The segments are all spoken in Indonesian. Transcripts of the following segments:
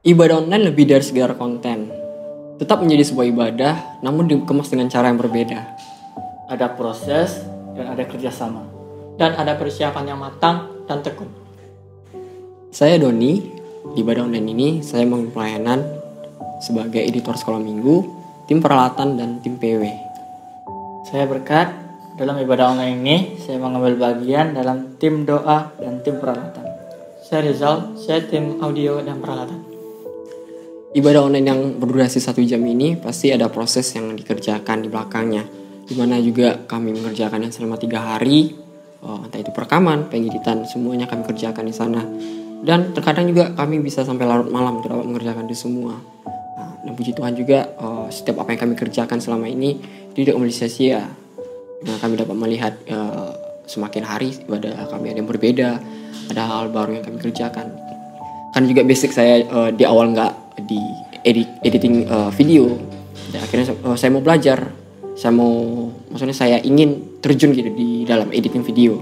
Ibadah online lebih dari sekedar konten. Tetap menjadi sebuah ibadah, namun dikemas dengan cara yang berbeda. Ada proses dan ada kerjasama. Dan ada persiapan yang matang dan tekun. Saya Doni, di ibadah online ini saya mengambil pelayanan sebagai editor sekolah minggu, tim peralatan, dan tim PW. Saya Berkat, dalam ibadah online ini saya mengambil bagian dalam tim doa dan tim peralatan. Saya Rizal, saya tim audio dan peralatan. Ibadah online yang berdurasi 1 jam ini pasti ada proses yang dikerjakan di belakangnya, dimana juga kami mengerjakannya selama 3 hari, entah itu perekaman, pengeditan, semuanya kami kerjakan di sana. Dan terkadang juga kami bisa sampai larut malam untuk dapat mengerjakan itu semua. Dan puji Tuhan juga setiap apa yang kami kerjakan selama ini tidak kembali sia-sia. Nah, kami dapat melihat semakin hari ibadah kami ada yang berbeda, ada hal baru yang kami kerjakan. Karena juga basic saya di awal nggak di editing video, dan akhirnya saya mau belajar, saya ingin terjun gitu di dalam editing video.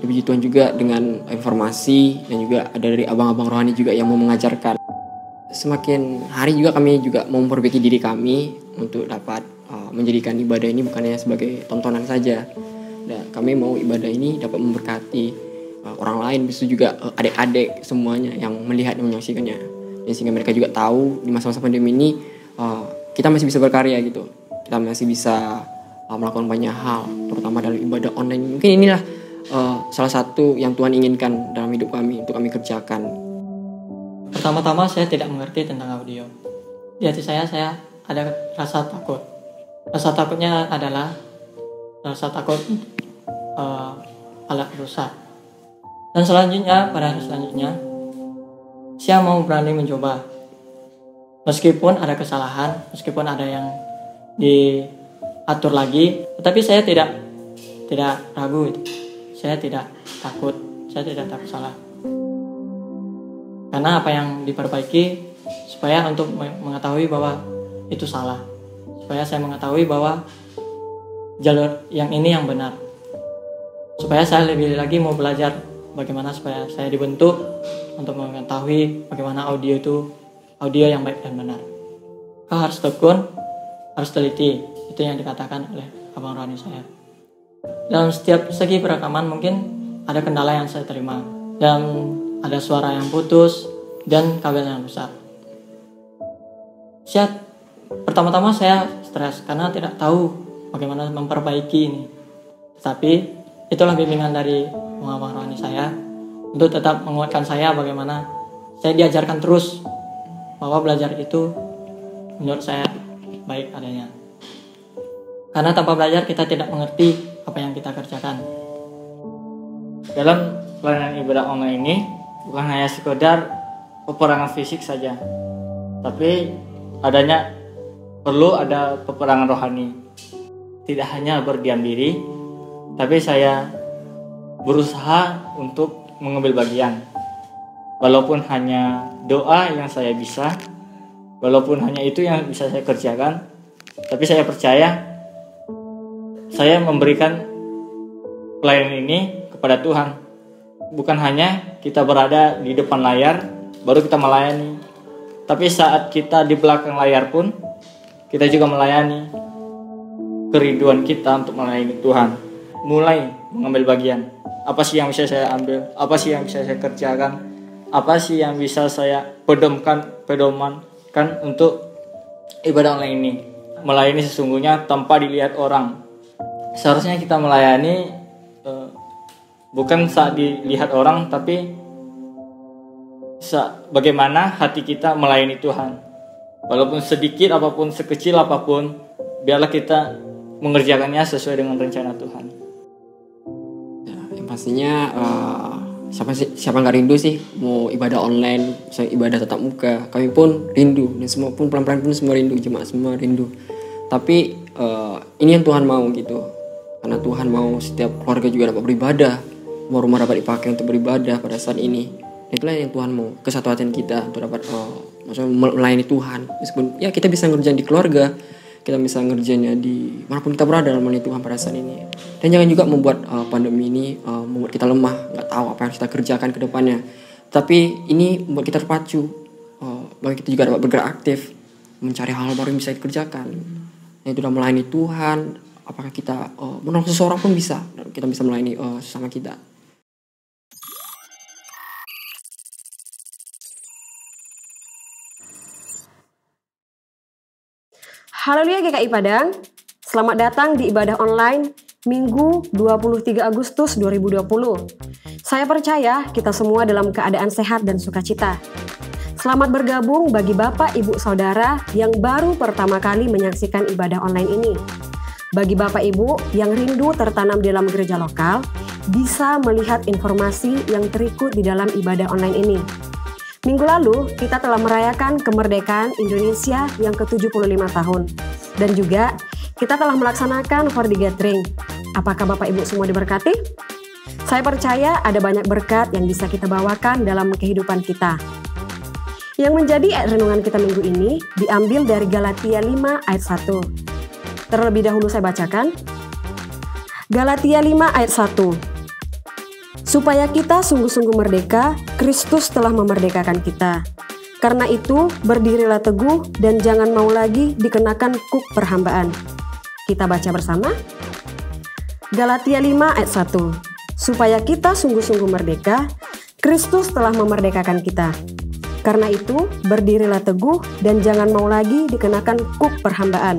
Dan puji Tuhan juga dengan informasi dan juga ada dari abang-abang rohani juga yang mau mengajarkan. Semakin hari juga kami juga mau memperbaiki diri kami untuk dapat menjadikan ibadah ini bukan hanya sebagai tontonan saja. Dan kami mau ibadah ini dapat memberkati orang lain, bisa juga adik-adik semuanya yang melihat dan menyaksikannya. Dan sehingga mereka juga tahu di masa-masa pandemi ini kita masih bisa berkarya gitu. Kita masih bisa melakukan banyak hal, terutama dalam ibadah online. Mungkin inilah salah satu yang Tuhan inginkan dalam hidup kami untuk kami kerjakan. Pertama-tama saya tidak mengerti tentang audio. Di hati saya ada rasa takut. Rasa takutnya adalah rasa takut alat rusak. Dan selanjutnya, pada hari selanjutnya, saya mau berani mencoba. Meskipun ada kesalahan, meskipun ada yang diatur lagi, tetapi saya tidak ragu. Saya tidak takut salah. Karena apa yang diperbaiki supaya untuk mengetahui bahwa itu salah. Supaya saya mengetahui bahwa jalur yang ini yang benar. Supaya saya lebih lagi mau belajar bagaimana supaya saya dibentuk untuk mengetahui bagaimana audio yang baik dan benar. Kau harus tekun, harus teliti. Itu yang dikatakan oleh abang rohani saya. Dalam setiap segi perekaman mungkin ada kendala yang saya terima, dan ada suara yang putus dan kabel yang rusak. Pertama-tama saya stres karena tidak tahu bagaimana memperbaiki ini. Tetapi itulah bimbingan dari abang rohani saya untuk tetap menguatkan saya bagaimana saya diajarkan terus bahwa belajar itu menurut saya baik adanya. Karena tanpa belajar kita tidak mengerti apa yang kita kerjakan. Dalam pelayanan ibadah online ini bukan hanya sekedar peperangan fisik saja, tapi perlu ada peperangan rohani. Tidak hanya berdiam diri, tapi saya berusaha untuk mengambil bagian. Walaupun hanya doa yang saya bisa, walaupun hanya itu yang bisa saya kerjakan, tapi saya percaya saya memberikan pelayanan ini kepada Tuhan. Bukan hanya kita berada di depan layar baru kita melayani, tapi saat kita di belakang layar pun kita juga melayani. Kerinduan kita untuk melayani Tuhan, mulai mengambil bagian. Apa sih yang bisa saya ambil? Apa sih yang bisa saya kerjakan? Apa sih yang bisa saya pedomankan untuk ibadah online ini? Melayani sesungguhnya tanpa dilihat orang. Seharusnya kita melayani bukan saat dilihat orang, tapi bagaimana hati kita melayani Tuhan. Walaupun sedikit apapun, sekecil apapun, biarlah kita mengerjakannya sesuai dengan rencana Tuhan. Ya, yang pastinya siapa nggak rindu sih mau ibadah online, misalnya ibadah tatap muka. Kami pun rindu, dan semua pun pelan-pelan pun semua rindu, jemaat semua rindu. Tapi ini yang Tuhan mau gitu, karena Tuhan mau setiap keluarga juga dapat beribadah, mau rumah dapat dipakai untuk beribadah pada saat ini. Itulah yang Tuhan mau, kesatuan kita untuk dapat maksudnya melayani Tuhan. Meskipun ya kita bisa ngerjain di keluarga, kita bisa ngerjainnya di manapun kita berada dalam melayani Tuhan pada saat ini. Dan jangan juga membuat pandemi ini membuat kita lemah, nggak tahu apa yang harus kita kerjakan ke depannya. Tapi ini membuat kita terpacu, bagi kita juga dapat bergerak aktif, mencari hal baru yang bisa dikerjakan. Yang sudah melayani Tuhan, apakah kita menolong seseorang pun bisa, kita bisa melayani sesama kita. Haleluya GKI Padang, selamat datang di ibadah online Minggu 23 Agustus 2020. Saya percaya kita semua dalam keadaan sehat dan sukacita. Selamat bergabung bagi Bapak, Ibu, Saudara yang baru pertama kali menyaksikan ibadah online ini. Bagi Bapak Ibu yang rindu tertanam di dalam gereja lokal, bisa melihat informasi yang terikut di dalam ibadah online ini. Minggu lalu, kita telah merayakan kemerdekaan Indonesia yang ke-75 tahun. Dan juga, kita telah melaksanakan For the Gathering. Apakah Bapak Ibu semua diberkati? Saya percaya ada banyak berkat yang bisa kita bawakan dalam kehidupan kita. Yang menjadi ayat renungan kita minggu ini diambil dari Galatia 5 ayat 1. Terlebih dahulu saya bacakan. Galatia 5 ayat 1. Supaya kita sungguh-sungguh merdeka, Kristus telah memerdekakan kita. Karena itu, berdirilah teguh dan jangan mau lagi dikenakan kuk perhambaan. Kita baca bersama. Galatia 5 ayat 1. Supaya kita sungguh-sungguh merdeka, Kristus telah memerdekakan kita. Karena itu, berdirilah teguh dan jangan mau lagi dikenakan kuk perhambaan.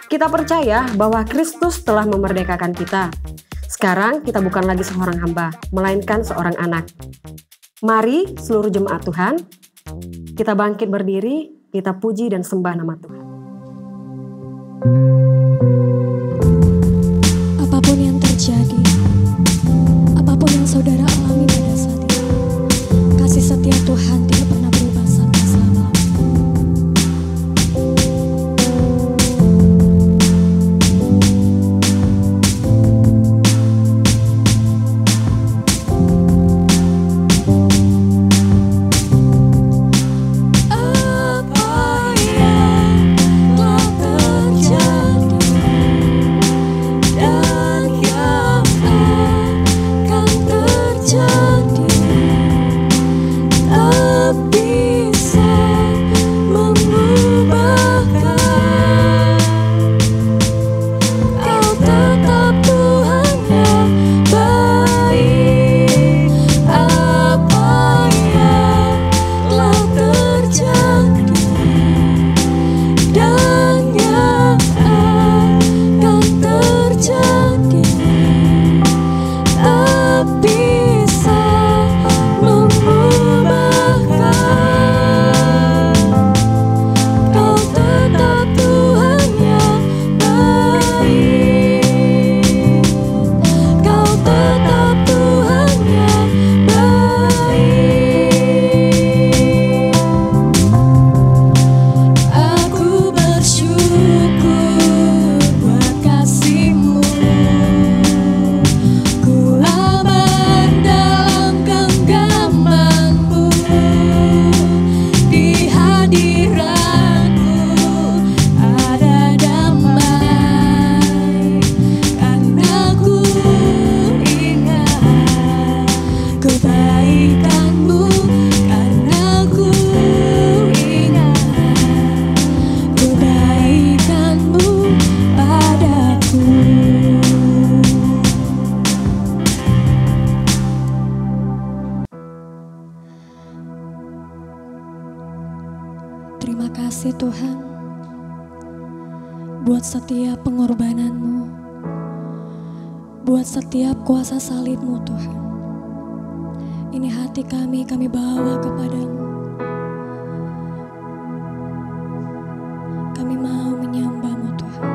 Kita percaya bahwa Kristus telah memerdekakan kita. Sekarang kita bukan lagi seorang hamba, melainkan seorang anak. Mari seluruh jemaat Tuhan, kita bangkit berdiri, kita puji dan sembah nama Tuhan. Apapun yang terjadi, apapun yang saudara alami pada saat ini, kasih setia Tuhan tidak pernah berubah sampai selama-lamanya. Terima kasih Tuhan buat setiap pengorbananmu, buat setiap kuasa salib-Mu Tuhan. Ini hati kami bawa kepadamu. Kami mau menyembah-Mu Tuhan.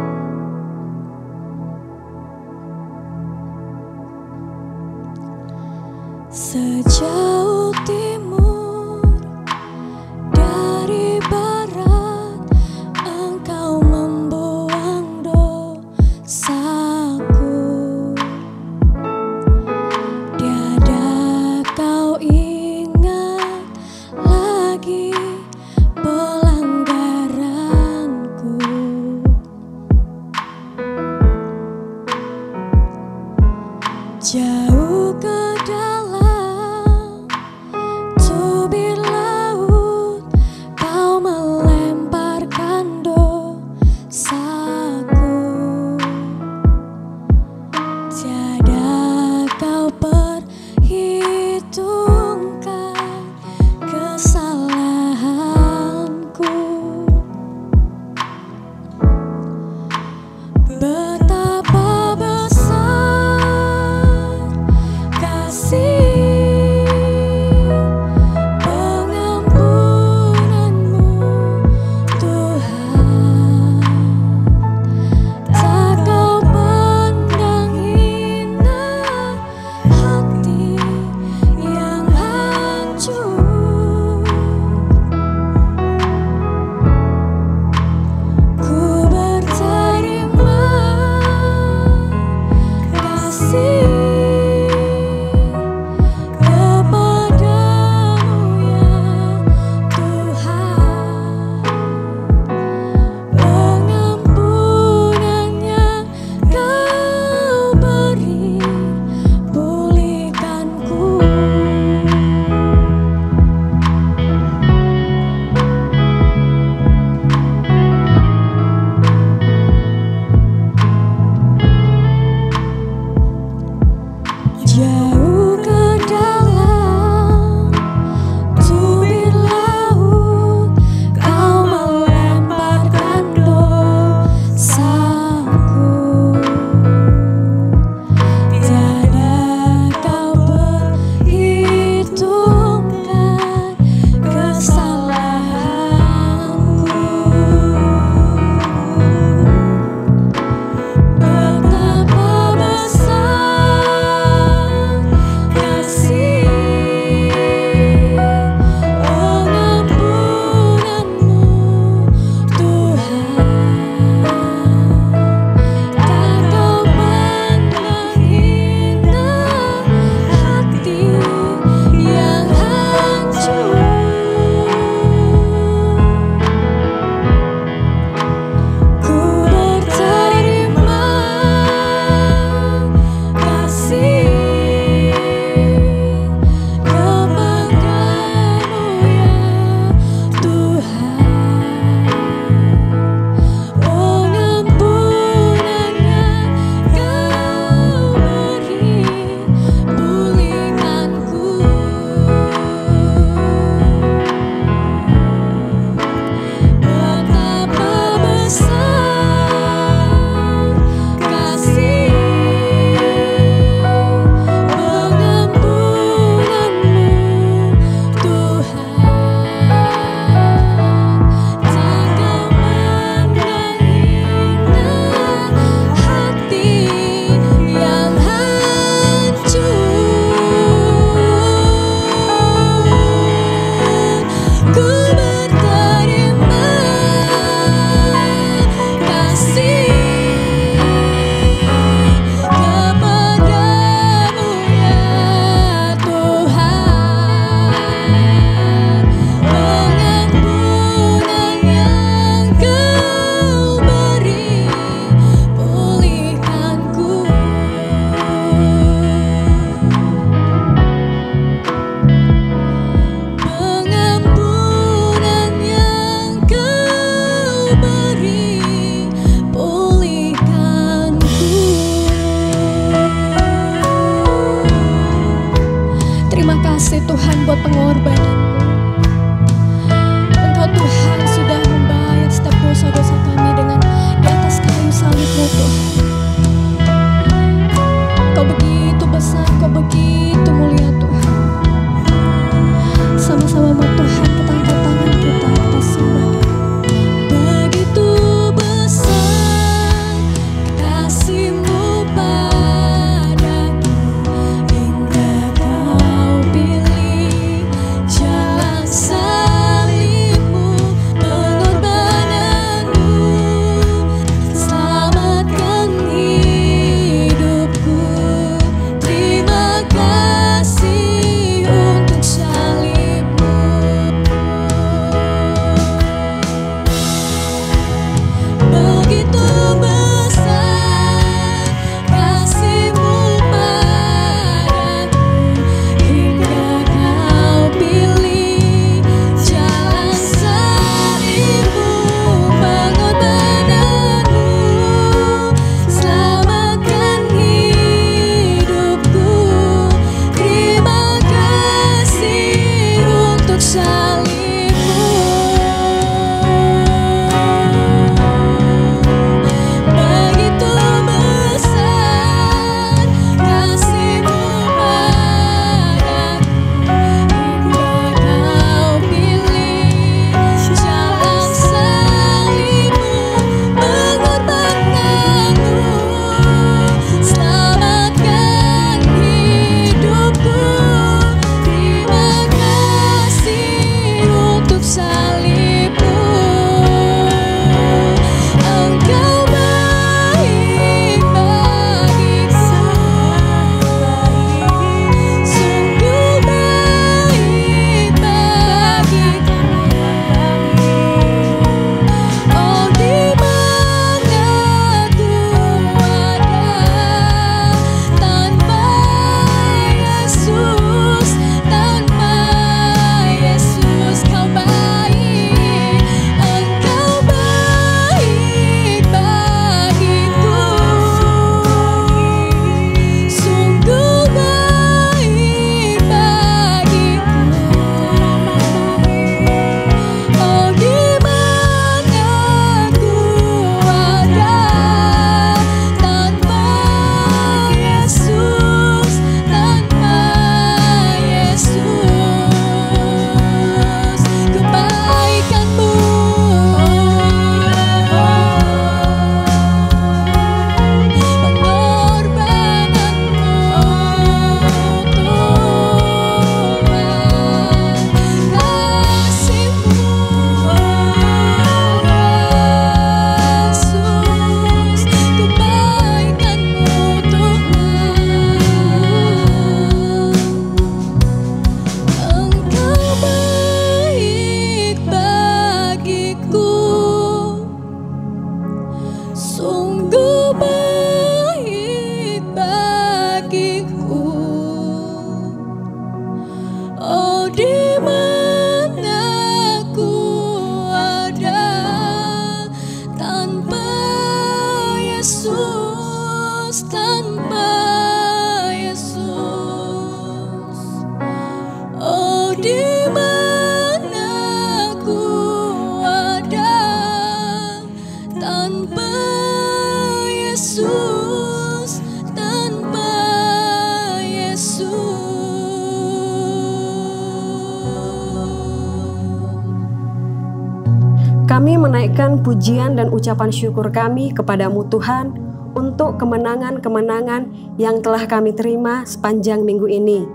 Kami menaikkan pujian dan ucapan syukur kami kepadamu Tuhan untuk kemenangan-kemenangan yang telah kami terima sepanjang minggu ini.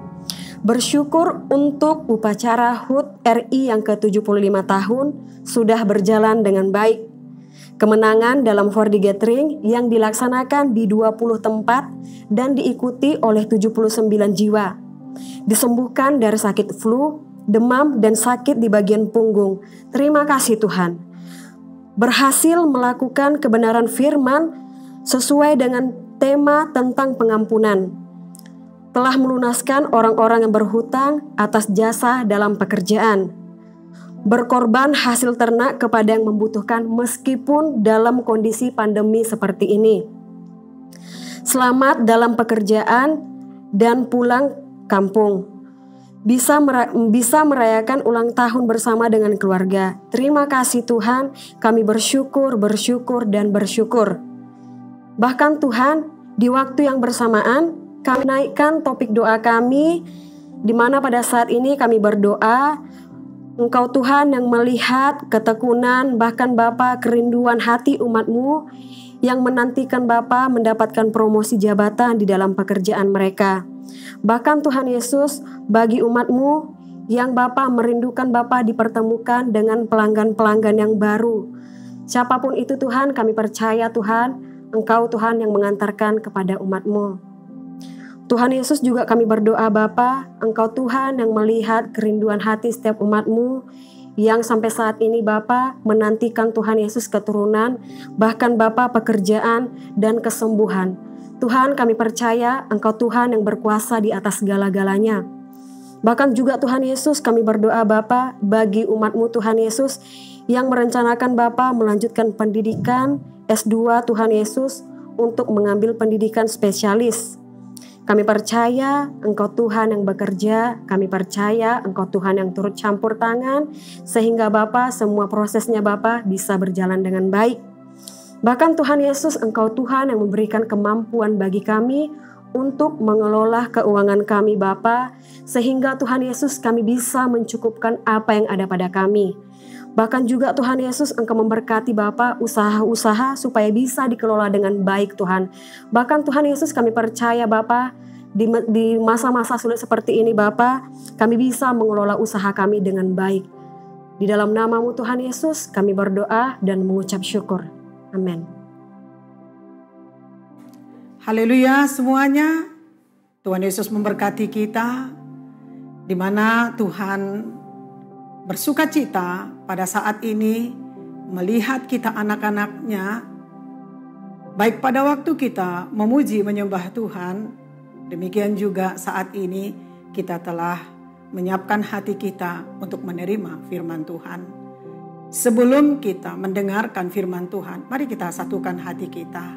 Bersyukur untuk upacara HUT RI yang ke-75 tahun sudah berjalan dengan baik. Kemenangan dalam 4D Gathering yang dilaksanakan di 20 tempat dan diikuti oleh 79 jiwa. Disembuhkan dari sakit flu, demam, dan sakit di bagian punggung. Terima kasih Tuhan. Berhasil melakukan kebenaran firman sesuai dengan tema tentang pengampunan. Telah melunaskan orang-orang yang berhutang atas jasa dalam pekerjaan. Berkorban hasil ternak kepada yang membutuhkan meskipun dalam kondisi pandemi seperti ini. Selamat dalam pekerjaan dan pulang kampung. Bisa merayakan ulang tahun bersama dengan keluarga. Terima kasih Tuhan, kami bersyukur, dan bersyukur. Bahkan Tuhan, di waktu yang bersamaan, kami naikkan topik doa kami, di mana pada saat ini kami berdoa, Engkau Tuhan yang melihat ketekunan, bahkan Bapa kerinduan hati umat-Mu, yang menantikan Bapa mendapatkan promosi jabatan di dalam pekerjaan mereka. Bahkan Tuhan Yesus, bagi umat-Mu yang Bapa merindukan Bapa dipertemukan dengan pelanggan-pelanggan yang baru. Siapapun itu Tuhan, kami percaya Tuhan, Engkau Tuhan yang mengantarkan kepada umat-Mu. Tuhan Yesus juga kami berdoa Bapa, Engkau Tuhan yang melihat kerinduan hati setiap umat-Mu yang sampai saat ini Bapa menantikan Tuhan Yesus keturunan, bahkan Bapa pekerjaan dan kesembuhan. Tuhan kami percaya Engkau Tuhan yang berkuasa di atas segala-galanya. Bahkan juga Tuhan Yesus kami berdoa Bapa bagi umat-Mu Tuhan Yesus yang merencanakan Bapa melanjutkan pendidikan S2 Tuhan Yesus untuk mengambil pendidikan spesialis. Kami percaya Engkau Tuhan yang bekerja, kami percaya Engkau Tuhan yang turut campur tangan, sehingga Bapa semua prosesnya Bapa bisa berjalan dengan baik. Bahkan Tuhan Yesus, Engkau Tuhan yang memberikan kemampuan bagi kami untuk mengelola keuangan kami Bapa, sehingga Tuhan Yesus kami bisa mencukupkan apa yang ada pada kami. Bahkan juga Tuhan Yesus Engkau memberkati Bapa usaha-usaha supaya bisa dikelola dengan baik Tuhan. Bahkan Tuhan Yesus kami percaya Bapa di masa-masa sulit seperti ini Bapa, kami bisa mengelola usaha kami dengan baik. Di dalam nama-Mu Tuhan Yesus kami berdoa dan mengucap syukur. Amin. Haleluya semuanya. Tuhan Yesus memberkati kita, di mana Tuhan bersuka cita pada saat ini melihat kita anak-anaknya, baik pada waktu kita memuji menyembah Tuhan, demikian juga saat ini kita telah menyiapkan hati kita untuk menerima firman Tuhan. Sebelum kita mendengarkan firman Tuhan, mari kita satukan hati kita,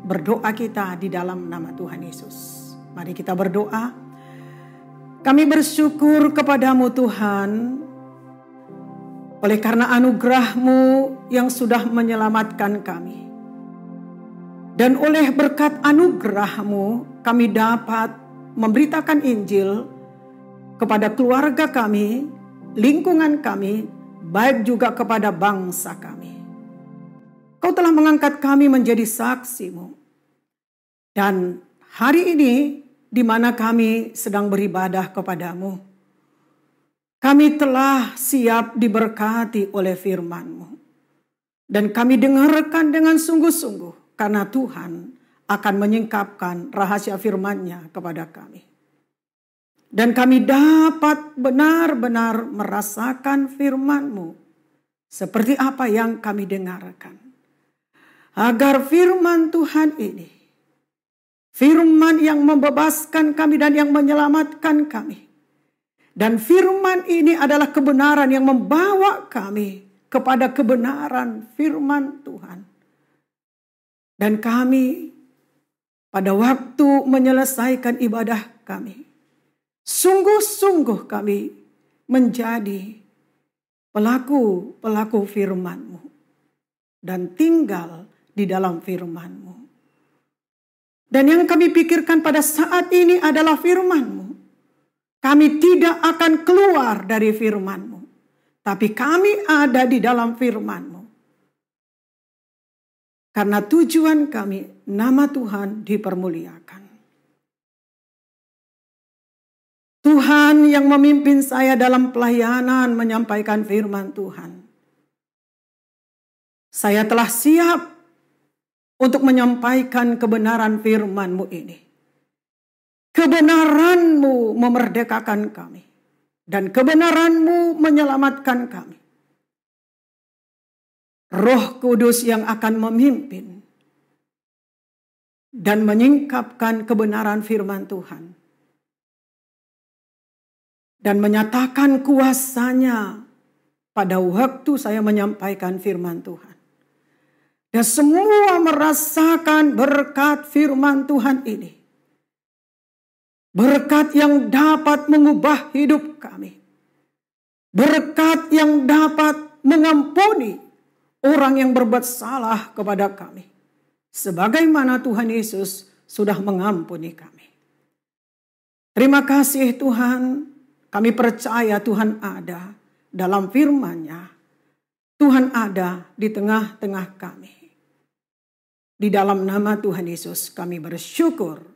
berdoa kita di dalam nama Tuhan Yesus. Mari kita berdoa. Kami bersyukur kepadamu Tuhan, oleh karena anugerah-Mu yang sudah menyelamatkan kami. Dan oleh berkat anugerah-Mu kami dapat memberitakan Injil kepada keluarga kami, lingkungan kami, baik juga kepada bangsa kami. Kau telah mengangkat kami menjadi saksi-Mu. Dan hari ini di mana kami sedang beribadah kepadamu, kami telah siap diberkati oleh firman-Mu. Dan kami dengarkan dengan sungguh-sungguh karena Tuhan akan menyingkapkan rahasia firman-Nya kepada kami. Dan kami dapat benar-benar merasakan firman-Mu seperti apa yang kami dengarkan. Agar firman Tuhan ini, firman yang membebaskan kami dan yang menyelamatkan kami, dan firman ini adalah kebenaran yang membawa kami kepada kebenaran firman Tuhan. Dan kami pada waktu menyelesaikan ibadah kami, sungguh-sungguh kami menjadi pelaku firman-Mu dan tinggal di dalam firman-Mu. Dan yang kami pikirkan pada saat ini adalah firman-Mu. Kami tidak akan keluar dari firman-Mu, tapi kami ada di dalam firman-Mu. Karena tujuan kami, nama Tuhan dipermuliakan. Tuhan yang memimpin saya dalam pelayanan menyampaikan firman Tuhan. Saya telah siap untuk menyampaikan kebenaran firman-Mu ini. Kebenaran-Mu memerdekakan kami, dan kebenaran-Mu menyelamatkan kami. Roh Kudus yang akan memimpin dan menyingkapkan kebenaran firman Tuhan, dan menyatakan kuasa-Nya pada waktu saya menyampaikan firman Tuhan. Dan semua merasakan berkat firman Tuhan ini. Berkat yang dapat mengubah hidup kami. Berkat yang dapat mengampuni orang yang berbuat salah kepada kami. Sebagaimana Tuhan Yesus sudah mengampuni kami. Terima kasih Tuhan. Kami percaya Tuhan ada dalam firman-Nya. Tuhan ada di tengah-tengah kami. Di dalam nama Tuhan Yesus kami bersyukur.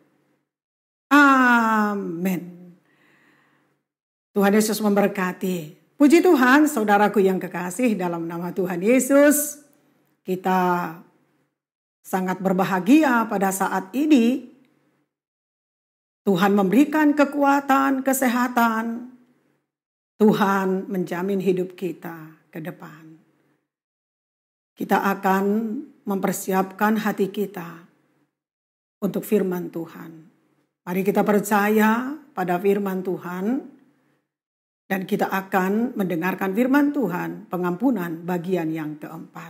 Amin. Tuhan Yesus memberkati. Puji Tuhan, saudaraku yang kekasih, dalam nama Tuhan Yesus, kita sangat berbahagia pada saat ini. Tuhan memberikan kekuatan, kesehatan. Tuhan menjamin hidup kita ke depan. Kita akan mempersiapkan hati kita untuk firman Tuhan. Mari kita percaya pada firman Tuhan, dan kita akan mendengarkan firman Tuhan, pengampunan bagian yang keempat.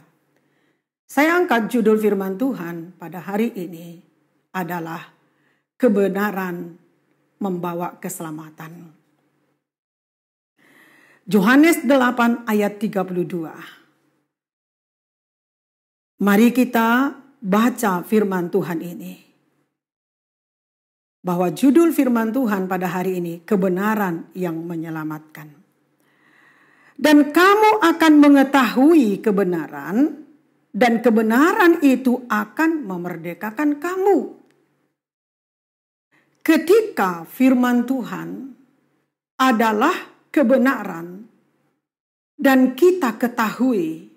Saya angkat judul firman Tuhan pada hari ini adalah kebenaran membawa keselamatan. Yohanes 8 ayat 32. Mari kita baca firman Tuhan ini. Bahwa judul firman Tuhan pada hari ini, kebenaran yang menyelamatkan. Dan kamu akan mengetahui kebenaran, dan kebenaran itu akan memerdekakan kamu. Ketika firman Tuhan adalah kebenaran, dan kita ketahui,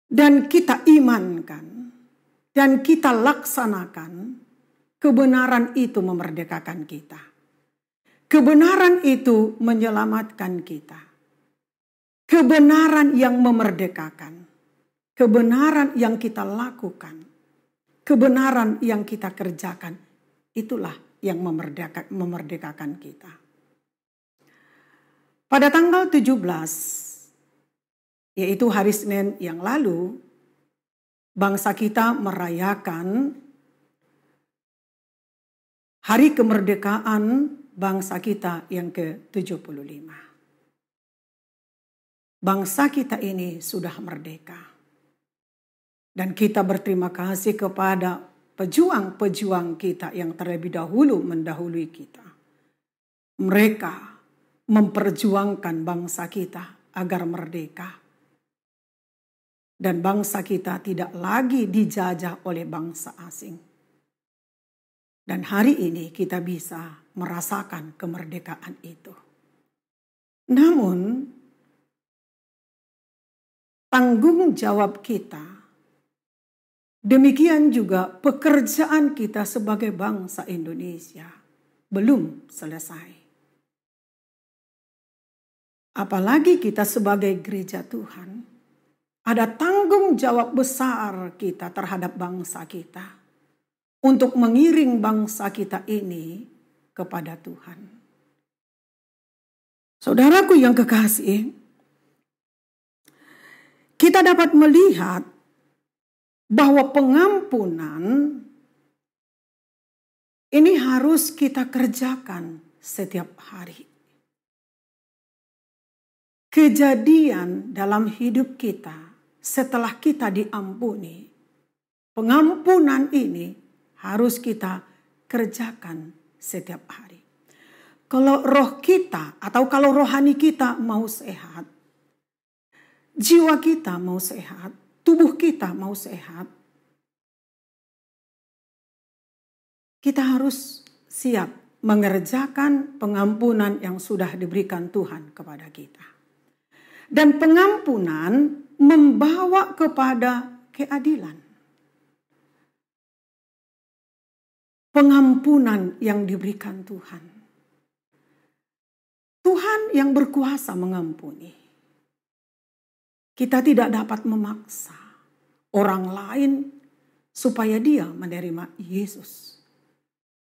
dan kita imankan, dan kita laksanakan, kebenaran itu memerdekakan kita. Kebenaran itu menyelamatkan kita. Kebenaran yang memerdekakan. Kebenaran yang kita lakukan. Kebenaran yang kita kerjakan. Itulah yang memerdekakan kita. Pada tanggal 17, yaitu hari Senin yang lalu, bangsa kita merayakan hari kemerdekaan bangsa kita yang ke-75. Bangsa kita ini sudah merdeka. Dan kita berterima kasih kepada pejuang-pejuang kita yang terlebih dahulu mendahului kita. Mereka memperjuangkan bangsa kita agar merdeka. Dan bangsa kita tidak lagi dijajah oleh bangsa asing. Dan hari ini kita bisa merasakan kemerdekaan itu. Namun, tanggung jawab kita, demikian juga pekerjaan kita sebagai bangsa Indonesia belum selesai. Apalagi kita sebagai gereja Tuhan, ada tanggung jawab besar kita terhadap bangsa kita untuk mengiring bangsa kita ini kepada Tuhan. Saudaraku yang kekasih, kita dapat melihat bahwa pengampunan ini harus kita kerjakan setiap hari. Kejadian dalam hidup kita setelah kita diampuni, pengampunan ini harus kita kerjakan setiap hari. Kalau roh kita atau kalau rohani kita mau sehat, jiwa kita mau sehat, tubuh kita mau sehat, kita harus siap mengerjakan pengampunan yang sudah diberikan Tuhan kepada kita. Dan pengampunan membawa kepada keadilan. Pengampunan yang diberikan Tuhan. Tuhan yang berkuasa mengampuni. Kita tidak dapat memaksa orang lain supaya dia menerima Yesus.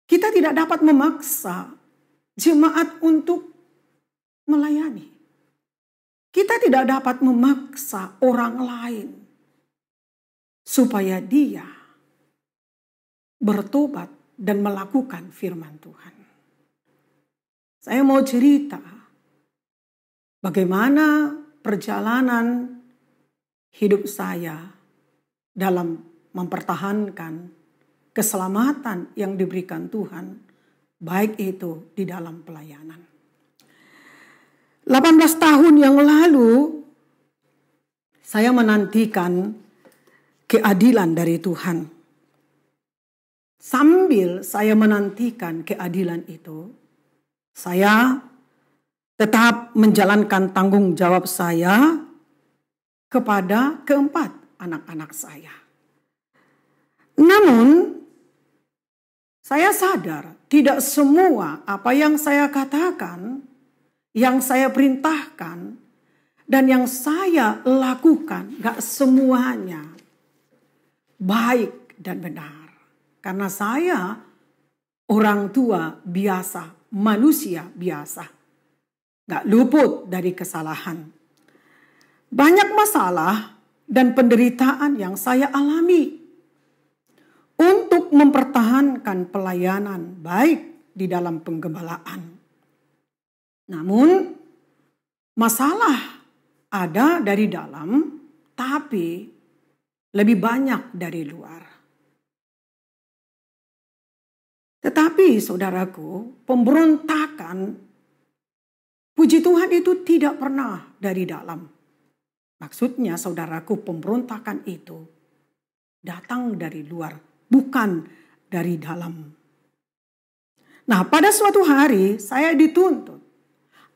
Kita tidak dapat memaksa jemaat untuk melayani. Kita tidak dapat memaksa orang lain supaya dia bertobat dan melakukan firman Tuhan. Saya mau cerita bagaimana perjalanan hidup saya dalam mempertahankan keselamatan yang diberikan Tuhan, baik itu di dalam pelayanan. 18 tahun yang lalu, saya menantikan keadilan dari Tuhan. Sambil saya menantikan keadilan itu, saya tetap menjalankan tanggung jawab saya kepada keempat anak-anak saya. Namun, saya sadar tidak semua apa yang saya katakan, yang saya perintahkan, dan yang saya lakukan, gak semuanya baik dan benar. Karena saya orang tua biasa, manusia biasa. Gak luput dari kesalahan. Banyak masalah dan penderitaan yang saya alami. untuk mempertahankan pelayanan baik di dalam penggembalaan. Namun masalah ada dari dalam, tapi lebih banyak dari luar. Tetapi saudaraku, pemberontakan, puji Tuhan, itu tidak pernah dari dalam. Maksudnya saudaraku, pemberontakan itu datang dari luar, bukan dari dalam. Nah, pada suatu hari saya dituntut.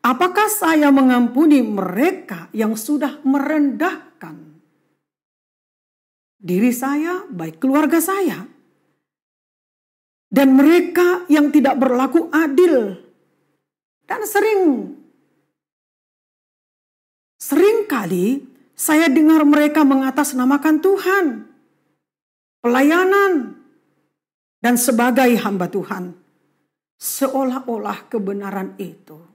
Apakah saya mengampuni mereka yang sudah merendahkan diri saya, baik keluarga saya, dan mereka yang tidak berlaku adil? Dan sering kali saya dengar mereka mengatasnamakan Tuhan, pelayanan, dan sebagai hamba Tuhan. Seolah-olah kebenaran itu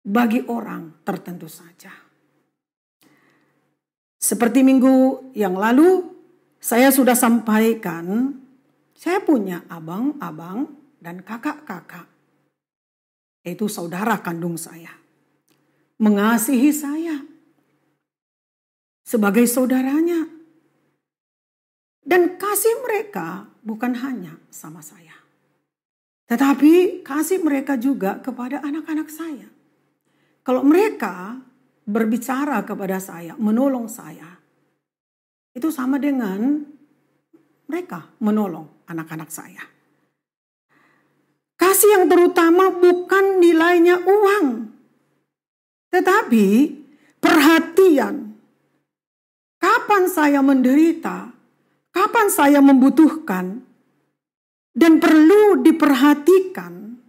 bagi orang tertentu saja. Seperti minggu yang lalu saya sudah sampaikan, saya punya abang-abang dan kakak-kakak, yaitu saudara kandung saya, mengasihi saya sebagai saudaranya. Dan kasih mereka bukan hanya sama saya, tetapi kasih mereka juga kepada anak-anak saya. Kalau mereka berbicara kepada saya, menolong saya, itu sama dengan mereka menolong anak-anak saya. Kasih yang terutama bukan nilainya uang, tetapi perhatian. Kapan saya menderita, kapan saya membutuhkan dan perlu diperhatikan,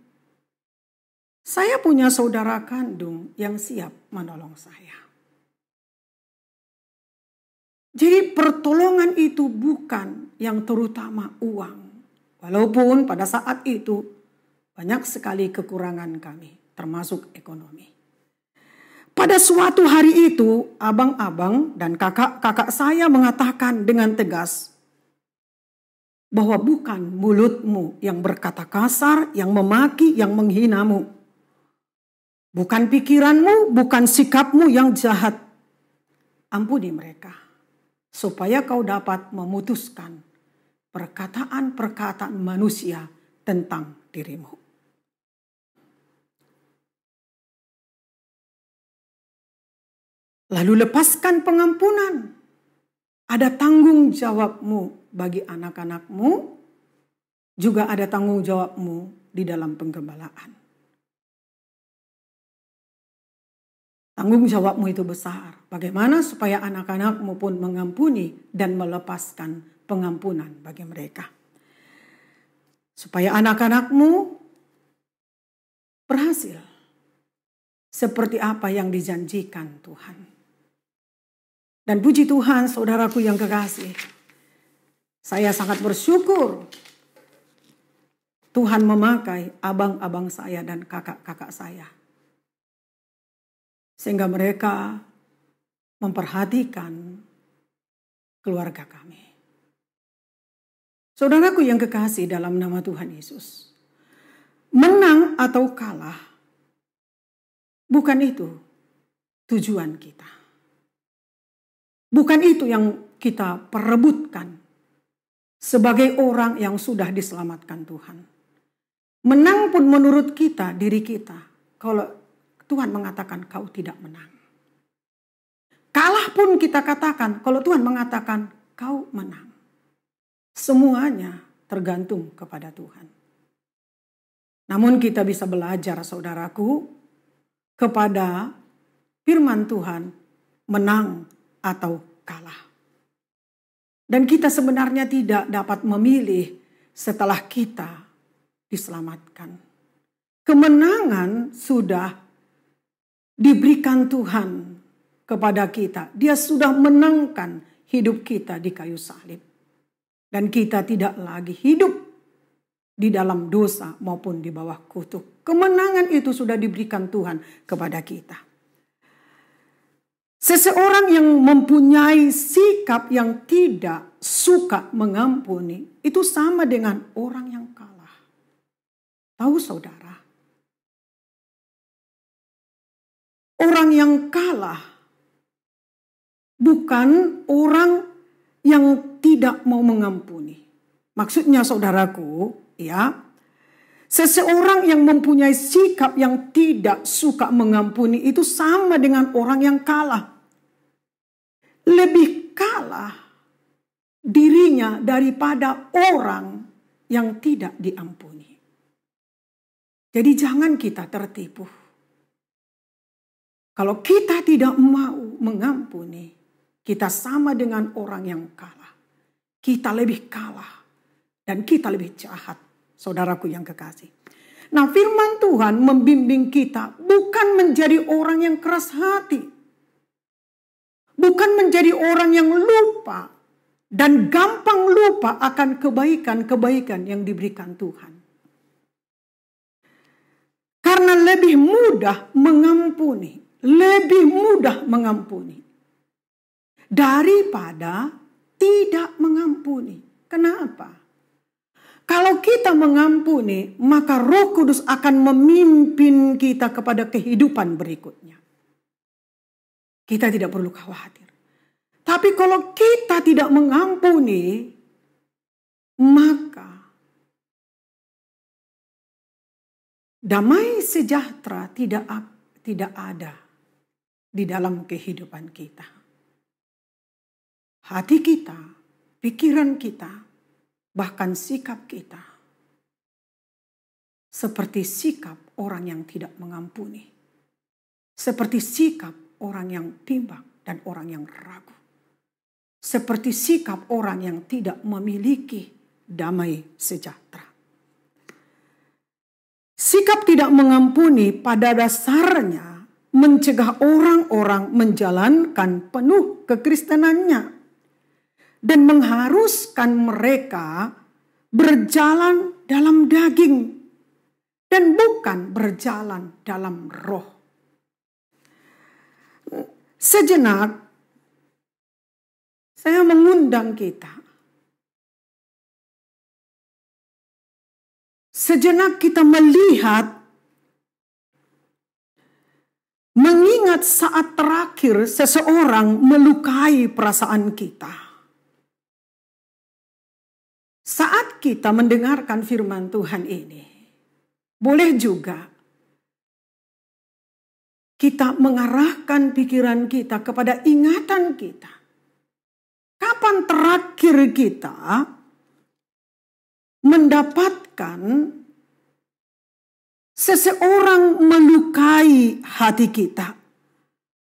saya punya saudara kandung yang siap menolong saya. Jadi pertolongan itu bukan yang terutama uang. Walaupun pada saat itu banyak sekali kekurangan kami, termasuk ekonomi. Pada suatu hari itu, abang-abang dan kakak-kakak saya mengatakan dengan tegas bahwa bukan mulutmu yang berkata kasar, yang memaki, yang menghinamu. Bukan pikiranmu, bukan sikapmu yang jahat. Ampuni mereka, supaya kau dapat memutuskan perkataan-perkataan manusia tentang dirimu. Lalu lepaskan pengampunan. Ada tanggung jawabmu bagi anak-anakmu, juga ada tanggung jawabmu di dalam penggembalaan. Tanggung jawabmu itu besar. Bagaimana supaya anak-anakmu pun mengampuni dan melepaskan pengampunan bagi mereka. Supaya anak-anakmu berhasil seperti apa yang dijanjikan Tuhan. Dan puji Tuhan, saudaraku yang kekasih, saya sangat bersyukur Tuhan memakai abang-abang saya dan kakak-kakak saya. Sehingga mereka memperhatikan keluarga kami. Saudaraku yang kekasih dalam nama Tuhan Yesus, menang atau kalah, bukan itu tujuan kita. Bukan itu yang kita perebutkan sebagai orang yang sudah diselamatkan Tuhan. Menang pun menurut kita, diri kita, kalau Tuhan mengatakan kau tidak menang. Kalah pun kita katakan kalau Tuhan mengatakan kau menang. Semuanya tergantung kepada Tuhan. Namun kita bisa belajar, saudaraku, kepada firman Tuhan, menang atau kalah. Dan kita sebenarnya tidak dapat memilih setelah kita diselamatkan. Kemenangan sudah diberikan Tuhan kepada kita. Dia sudah menangkan hidup kita di kayu salib. Dan kita tidak lagi hidup di dalam dosa maupun di bawah kutuk. Kemenangan itu sudah diberikan Tuhan kepada kita. Seseorang yang mempunyai sikap yang tidak suka mengampuni itu sama dengan orang yang kalah. Tahu saudara? Orang yang kalah bukan orang yang tidak mau mengampuni. Maksudnya saudaraku, ya, seseorang yang mempunyai sikap yang tidak suka mengampuni itu sama dengan orang yang kalah. Lebih kalah dirinya daripada orang yang tidak diampuni. Jadi jangan kita tertipu. Kalau kita tidak mau mengampuni, kita sama dengan orang yang kalah. Kita lebih kalah dan kita lebih jahat, saudaraku yang kekasih. Nah, firman Tuhan membimbing kita bukan menjadi orang yang keras hati. Bukan menjadi orang yang lupa dan gampang lupa akan kebaikan-kebaikan yang diberikan Tuhan. Karena lebih mudah mengampuni daripada tidak mengampuni. Kenapa? Kalau kita mengampuni, maka Roh Kudus akan memimpin kita kepada kehidupan berikutnya. Kita tidak perlu khawatir. Tapi kalau kita tidak mengampuni, maka damai sejahtera tidak ada di dalam kehidupan kita. Hati kita, pikiran kita, bahkan sikap kita seperti sikap orang yang tidak mengampuni. Seperti sikap orang yang bimbang dan orang yang ragu. Seperti sikap orang yang tidak memiliki damai sejahtera. Sikap tidak mengampuni pada dasarnya mencegah orang-orang menjalankan penuh kekristenannya dan mengharuskan mereka berjalan dalam daging dan bukan berjalan dalam roh. Sejenak, saya mengundang kita. Sejenak kita mengingat saat terakhir seseorang melukai perasaan kita. Saat kita mendengarkan firman Tuhan ini, boleh juga kita mengarahkan pikiran kita kepada ingatan kita. Kapan terakhir kita mendapatkan seseorang melukai hati kita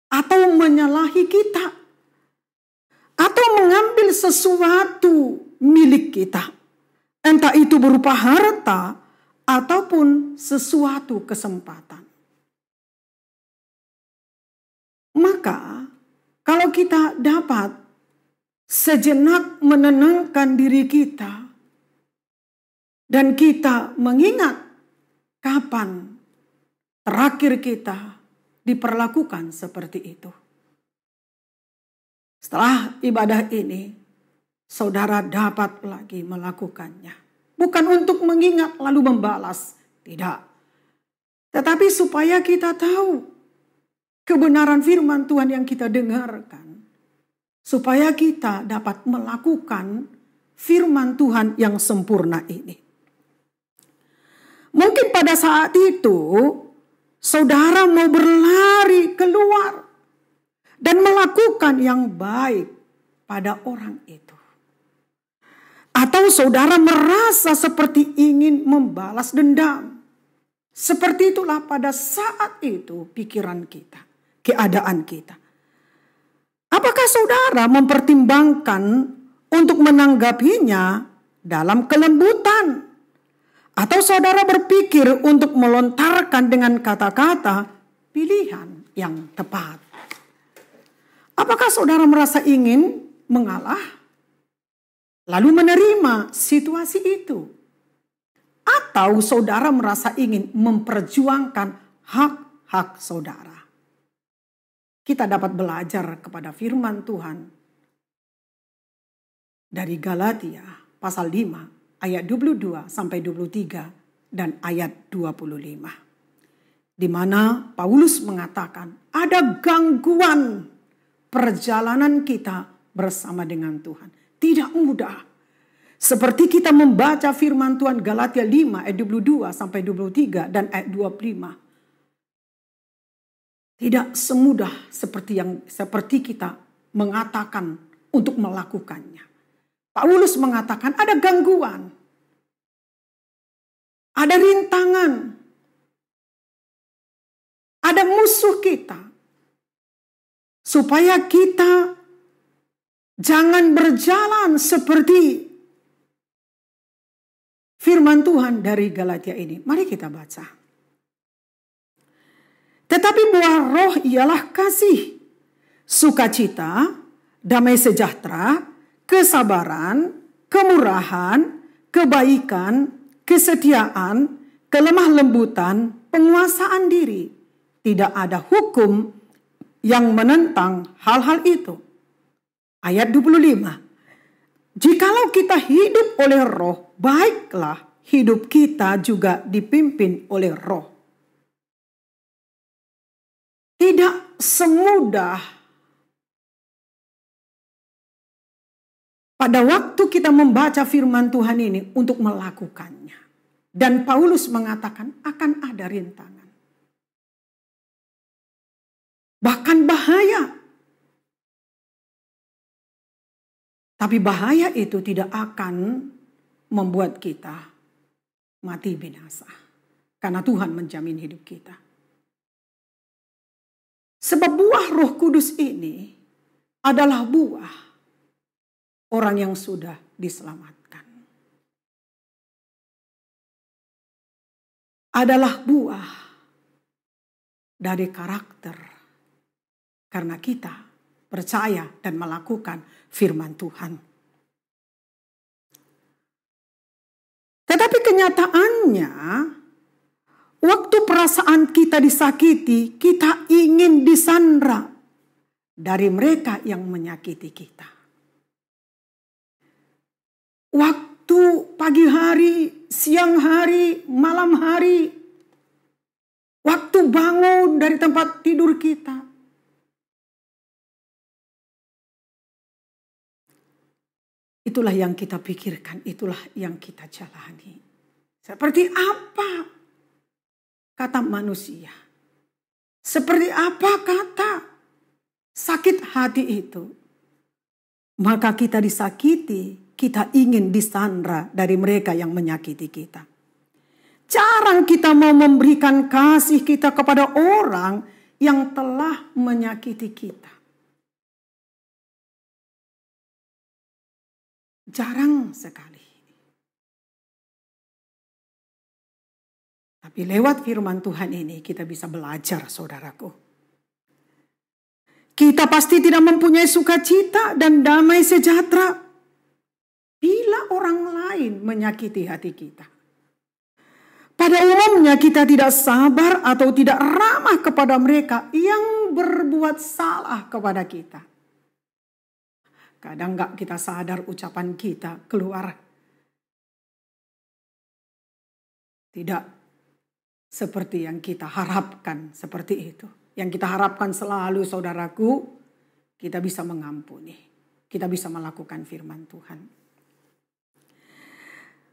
atau menyalahi kita atau mengambil sesuatu milik kita, entah itu berupa harta ataupun sesuatu kesempatan. Maka kalau kita dapat sejenak menenangkan diri kita dan kita mengingat kapan terakhir kita diperlakukan seperti itu. Setelah ibadah ini, saudara dapat lagi melakukannya. Bukan untuk mengingat lalu membalas, tidak. Tetapi supaya kita tahu kebenaran firman Tuhan yang kita dengarkan. Supaya kita dapat melakukan firman Tuhan yang sempurna ini. Mungkin pada saat itu, saudara mau berlari keluar dan melakukan yang baik pada orang itu. Atau saudara merasa seperti ingin membalas dendam. Seperti itulah pada saat itu pikiran kita, keadaan kita. Apakah saudara mempertimbangkan untuk menanggapinya dalam kelembutan? Atau saudara berpikir untuk melontarkan dengan kata-kata pilihan yang tepat? Apakah saudara merasa ingin mengalah? Lalu menerima situasi itu? Atau saudara merasa ingin memperjuangkan hak-hak saudara? kita dapat belajar kepada firman Tuhan dari Galatia pasal 5 ayat 22 sampai 23 dan ayat 25. Di mana Paulus mengatakan ada gangguan perjalanan kita bersama dengan Tuhan. Tidak mudah. Seperti kita membaca firman Tuhan Galatia 5 ayat 22 sampai 23 dan ayat 25. Tidak semudah seperti kita mengatakan untuk melakukannya. Paulus mengatakan ada gangguan, ada rintangan, ada musuh kita, supaya kita jangan berjalan seperti firman Tuhan dari Galatia ini. Mari kita baca. Tetapi buah roh ialah kasih, sukacita, damai sejahtera, kesabaran, kemurahan, kebaikan, kesetiaan, kelemah lembutan, penguasaan diri. Tidak ada hukum yang menentang hal-hal itu. Ayat 25. Jikalau kita hidup oleh roh, baiklah hidup kita juga dipimpin oleh roh. Tidak semudah pada waktu kita membaca firman Tuhan ini untuk melakukannya. Dan Paulus mengatakan akan ada rintangan. Bahkan bahaya. Tapi bahaya itu tidak akan membuat kita mati binasa. Karena Tuhan menjamin hidup kita. Sebab buah Roh Kudus ini adalah buah orang yang sudah diselamatkan. Adalah buah dari karakter. Karena kita percaya dan melakukan firman Tuhan. Tetapi kenyataannya, waktu perasaan kita disakiti, kita ingin disandra dari mereka yang menyakiti kita. Waktu pagi hari, siang hari, malam hari, waktu bangun dari tempat tidur kita, itulah yang kita pikirkan, itulah yang kita jalani. Seperti apa kata manusia? Seperti apa kata sakit hati itu? Maka kita disakiti, kita ingin disandra dari mereka yang menyakiti kita. Jarang kita mau memberikan kasih kita kepada orang yang telah menyakiti kita. Jarang sekali. Tapi lewat firman Tuhan ini kita bisa belajar, saudaraku. Kita pasti tidak mempunyai sukacita dan damai sejahtera bila orang lain menyakiti hati kita. Pada umumnya kita tidak sabar atau tidak ramah kepada mereka yang berbuat salah kepada kita. Kadang enggak kita sadar ucapan kita keluar tidak seperti yang kita harapkan, seperti itu. Yang kita harapkan selalu, saudaraku, kita bisa mengampuni. Kita bisa melakukan firman Tuhan.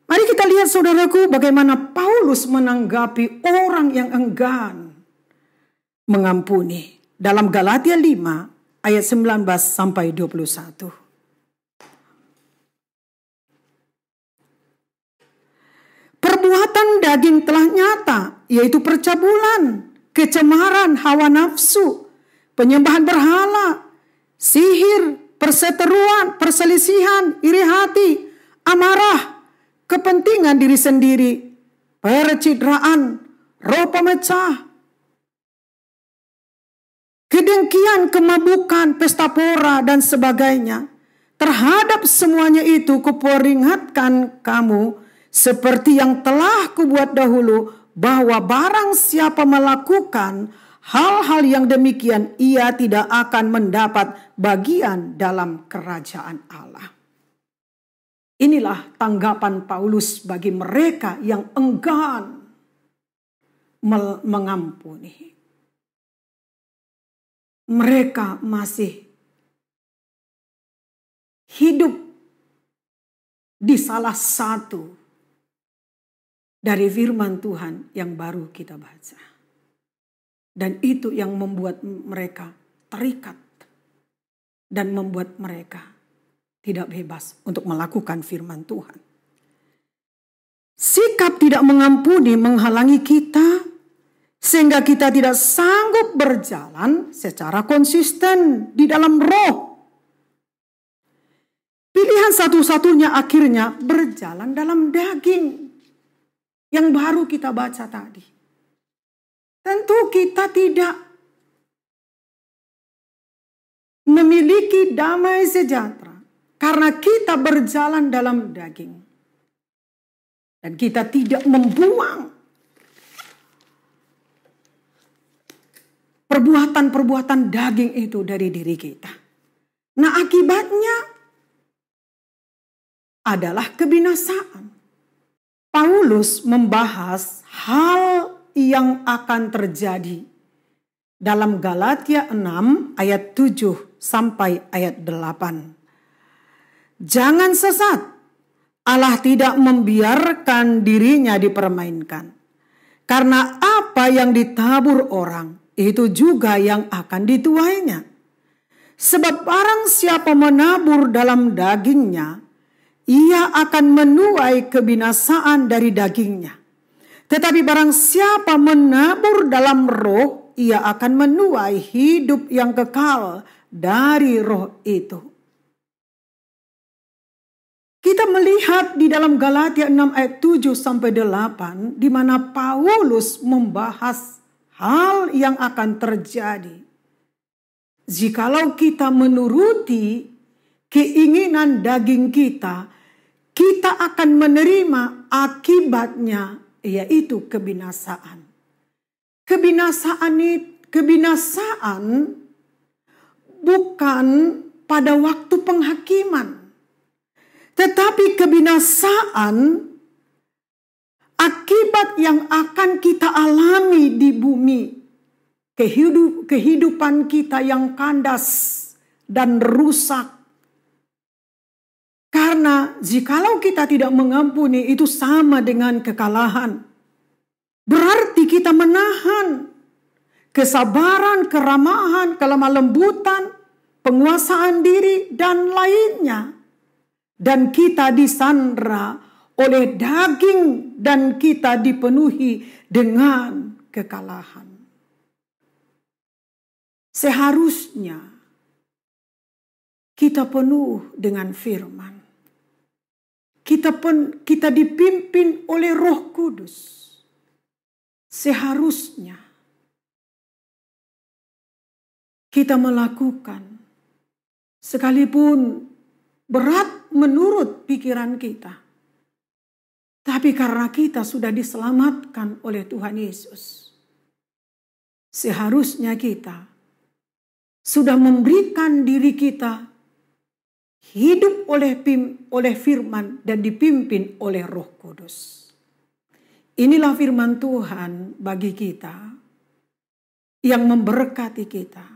Mari kita lihat, saudaraku, bagaimana Paulus menanggapi orang yang enggan mengampuni. Dalam Galatia 5 ayat 19 sampai 21. Perbuatan daging telah nyata, yaitu percabulan, kecemaran, hawa nafsu, penyembahan berhala, sihir, perseteruan, perselisihan, iri hati, amarah, kepentingan diri sendiri, percitraan, roh pemecah, kedengkian, kemabukan, pesta pora, dan sebagainya. Terhadap semuanya itu kuperingatkan kamu, seperti yang telah kubuat dahulu, bahwa barang siapa melakukan hal-hal yang demikian ia tidak akan mendapat bagian dalam kerajaan Allah. Inilah tanggapan Paulus bagi mereka yang enggan mengampuni. Mereka masih hidup di salah satu dari firman Tuhan yang baru kita baca. Dan itu yang membuat mereka terikat dan membuat mereka tidak bebas untuk melakukan firman Tuhan. Sikap tidak mengampuni menghalangi kita sehingga kita tidak sanggup berjalan secara konsisten di dalam roh. Pilihan satu-satunya akhirnya berjalan dalam daging yang baru kita baca tadi. Tentu kita tidak memiliki damai sejahtera karena kita berjalan dalam daging. Dan kita tidak membuang perbuatan-perbuatan daging itu dari diri kita. Nah, akibatnya adalah kebinasaan. Paulus membahas hal yang akan terjadi dalam Galatia 6 ayat 7 sampai ayat 8. Jangan sesat, Allah tidak membiarkan dirinya dipermainkan. Karena apa yang ditabur orang, itu juga yang akan dituainya. Sebab barang siapa menabur dalam dagingnya, ia akan menuai kebinasaan dari dagingnya. Tetapi barang siapa menabur dalam roh, ia akan menuai hidup yang kekal dari roh itu. Kita melihat di dalam Galatia 6 ayat 7 sampai 8 di mana Paulus membahas hal yang akan terjadi jikalau kita menuruti keinginan daging kita, kita akan menerima akibatnya, yaitu kebinasaan. Kebinasaan bukan pada waktu penghakiman. Tetapi kebinasaan akibat yang akan kita alami di bumi. Kehidupan kita yang kandas dan rusak. Karena jikalau kita tidak mengampuni itu sama dengan kekalahan. Berarti kita menahan kesabaran, keramahan, kelemah lembutan, penguasaan diri dan lainnya. Dan kita disandra oleh daging dan kita dipenuhi dengan kekalahan. Seharusnya kita penuh dengan firman. Kita dipimpin oleh Roh Kudus. Seharusnya kita melakukan sekalipun berat menurut pikiran kita. Tapi karena kita sudah diselamatkan oleh Tuhan Yesus, seharusnya kita sudah memberikan diri kita hidup oleh firman dan dipimpin oleh Roh Kudus. Inilah firman Tuhan bagi kita yang memberkati kita,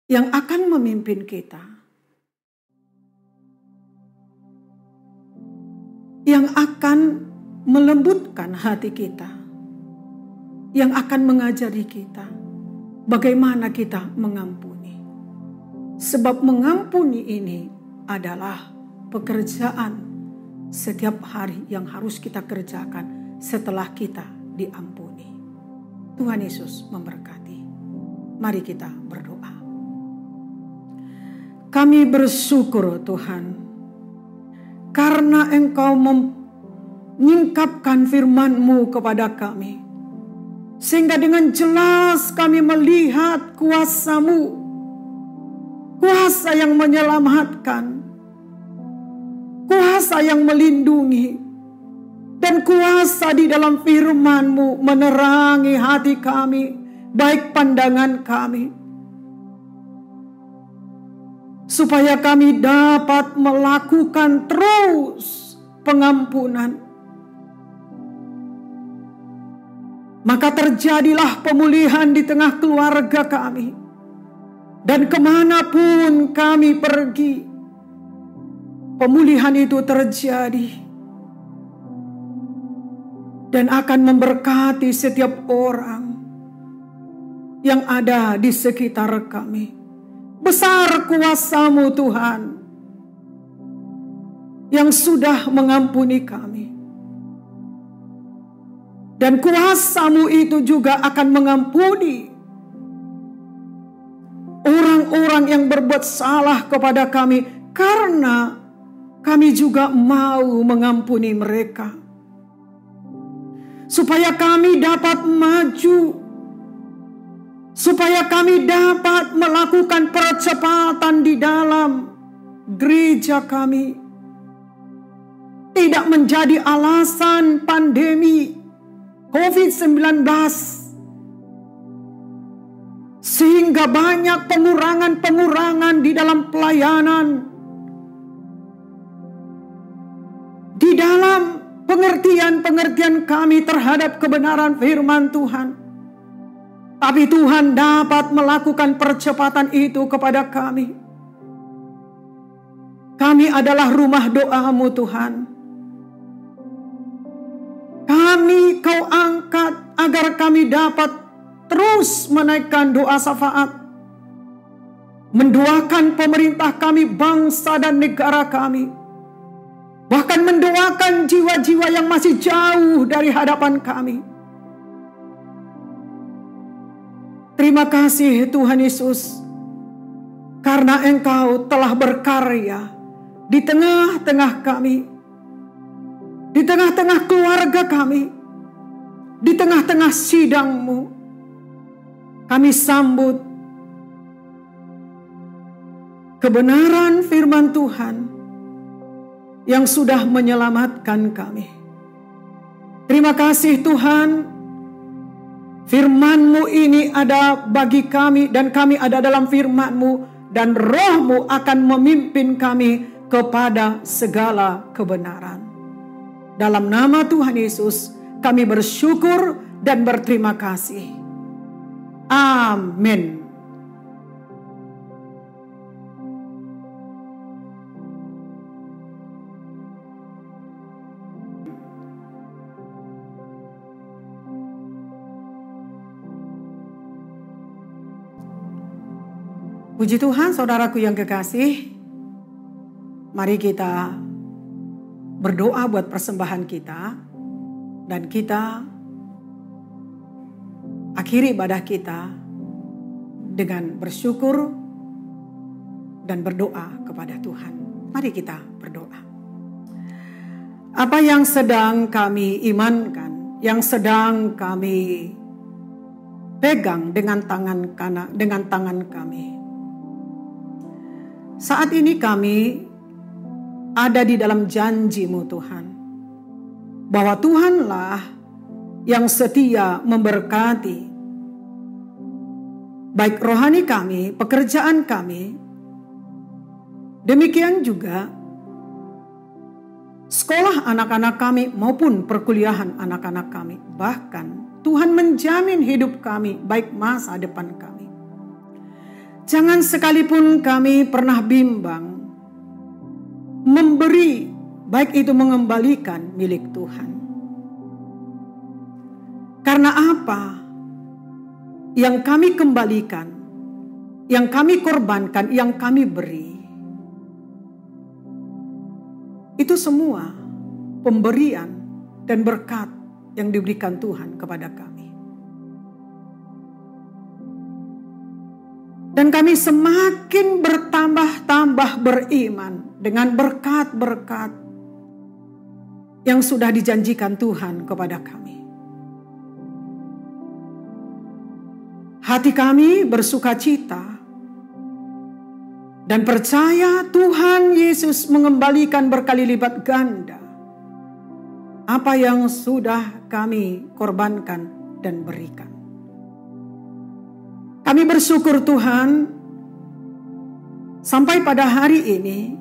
yang akan memimpin kita, yang akan melembutkan hati kita, yang akan mengajari kita bagaimana kita mengampuni. Sebab mengampuni ini adalah pekerjaan setiap hari yang harus kita kerjakan setelah kita diampuni. Tuhan Yesus memberkati. Mari kita berdoa. Kami bersyukur Tuhan, karena Engkau menyingkapkan firman-Mu kepada kami. Sehingga dengan jelas kami melihat kuasa-Mu. Kuasa yang menyelamatkan. Kuasa yang melindungi. Dan kuasa di dalam firman-Mu menerangi hati kami. baik pandangan kami, supaya kami dapat melakukan terus pengampunan. Maka terjadilah pemulihan di tengah keluarga kami. Dan kemanapun kami pergi, pemulihan itu terjadi. Dan akan memberkati setiap orang yang ada di sekitar kami. Besar kuasa-Mu Tuhan, yang sudah mengampuni kami. Dan kuasa-Mu itu juga akan mengampuni orang-orang yang berbuat salah kepada kami, karena kami juga mau mengampuni mereka. Supaya kami dapat maju, supaya kami dapat melakukan percepatan di dalam gereja kami. Tidak menjadi alasan pandemi COVID-19 sehingga banyak pengurangan di dalam pelayanan, di dalam pengertian kami terhadap kebenaran firman Tuhan. Tapi Tuhan dapat melakukan percepatan itu kepada kami. Kami adalah rumah doa-Mu Tuhan. Kami Kau angkat agar kami dapat terus menaikkan doa syafaat, mendoakan pemerintah kami, bangsa dan negara kami, bahkan mendoakan jiwa-jiwa yang masih jauh dari hadapan kami. Terima kasih Tuhan Yesus, karena Engkau telah berkarya di tengah-tengah kami, di tengah-tengah keluarga kami, di tengah-tengah sidang-Mu. Kami sambut kebenaran firman Tuhan yang sudah menyelamatkan kami. Terima kasih Tuhan, firman-Mu ini ada bagi kami dan kami ada dalam firman-Mu, dan Roh-Mu akan memimpin kami kepada segala kebenaran. Dalam nama Tuhan Yesus kami bersyukur dan berterima kasih. Amin. Puji Tuhan, saudaraku yang kekasih. Mari kita berdoa buat persembahan kita, dan kita akhiri ibadah kita dengan bersyukur dan berdoa kepada Tuhan. Mari kita berdoa. Apa yang sedang kami imankan, yang sedang kami pegang dengan tangan kami. Saat ini kami ada di dalam janji-Mu Tuhan, bahwa Tuhanlah yang setia memberkati baik rohani kami, pekerjaan kami, demikian juga sekolah anak-anak kami maupun perkuliahan anak-anak kami. Bahkan Tuhan menjamin hidup kami, baik masa depan kami. Jangan sekalipun kami pernah bimbang memberi, baik itu mengembalikan milik Tuhan. Karena apa? Yang kami kembalikan, yang kami korbankan, yang kami beri, itu semua pemberian dan berkat yang diberikan Tuhan kepada kami. Dan kami semakin bertambah-tambah beriman dengan berkat-berkat yang sudah dijanjikan Tuhan kepada kami. Hati kami bersukacita dan percaya Tuhan Yesus mengembalikan berkali lipat ganda apa yang sudah kami korbankan dan berikan. Kami bersyukur Tuhan, sampai pada hari ini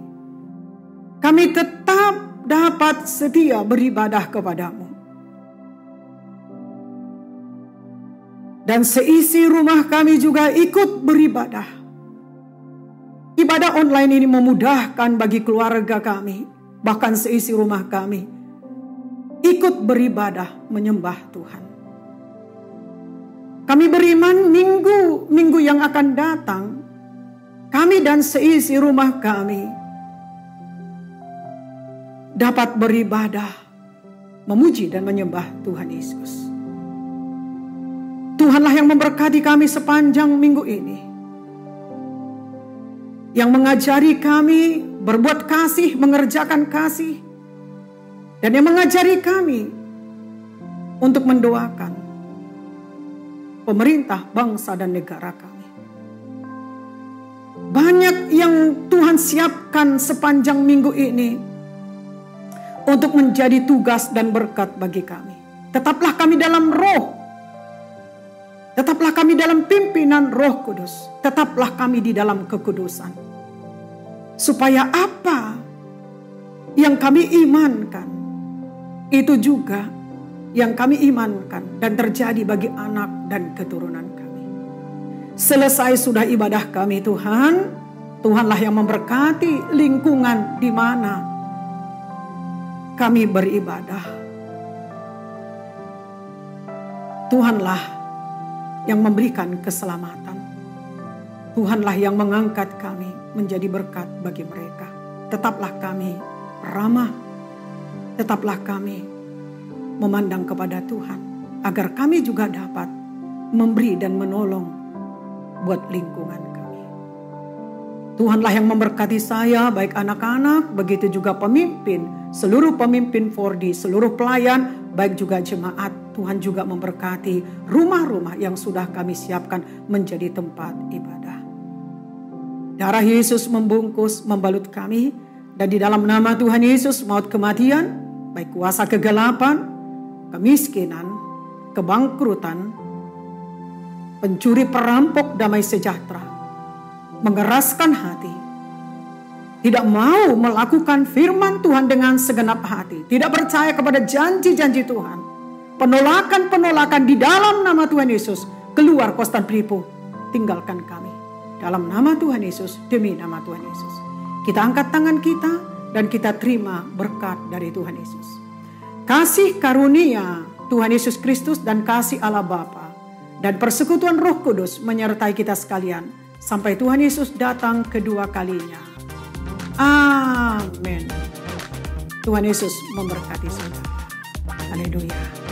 kami tetap dapat setia beribadah kepadamu. Dan seisi rumah kami juga ikut beribadah. Ibadah online ini memudahkan bagi keluarga kami, bahkan seisi rumah kami ikut beribadah menyembah Tuhan. Kami beriman minggu yang akan datang, kami dan seisi rumah kami dapat beribadah, memuji dan menyembah Tuhan Yesus. Tuhanlah yang memberkati kami sepanjang minggu ini, yang mengajari kami berbuat kasih, mengerjakan kasih, dan yang mengajari kami untuk mendoakan pemerintah, bangsa, dan negara kami. Banyak yang Tuhan siapkan sepanjang minggu ini untuk menjadi tugas dan berkat bagi kami. Tetaplah kami dalam roh. Tetaplah kami dalam pimpinan Roh Kudus. Tetaplah kami di dalam kekudusan. Supaya apa yang kami imankan, itu juga yang kami imankan dan terjadi bagi anak dan keturunan kami. Selesai sudah ibadah kami Tuhan, Tuhanlah yang memberkati lingkungan di mana kami beribadah. Tuhanlah yang memberikan keselamatan. Tuhanlah yang mengangkat kami menjadi berkat bagi mereka. Tetaplah kami ramah. Tetaplah kami memandang kepada Tuhan, agar kami juga dapat memberi dan menolong buat lingkungan kami. Tuhanlah yang memberkati saya, baik anak-anak, begitu juga pemimpin, seluruh pemimpin 4D, seluruh pelayan, baik juga jemaat. Tuhan juga memberkati rumah-rumah yang sudah kami siapkan menjadi tempat ibadah. Darah Yesus membungkus, membalut kami, dan di dalam nama Tuhan Yesus, maut kematian, baik kuasa kegelapan, kemiskinan, kebangkrutan, pencuri perampok damai sejahtera, mengeraskan hati, tidak mau melakukan firman Tuhan dengan segenap hati, tidak percaya kepada janji-janji Tuhan, penolakan-penolakan di dalam nama Tuhan Yesus, keluar Konstantinopel, tinggalkan kami. Dalam nama Tuhan Yesus, demi nama Tuhan Yesus. Kita angkat tangan kita dan kita terima berkat dari Tuhan Yesus. Kasih karunia Tuhan Yesus Kristus dan kasih Allah Bapa dan persekutuan Roh Kudus menyertai kita sekalian sampai Tuhan Yesus datang kedua kalinya. Amin. Tuhan Yesus memberkati saudara. Haleluya.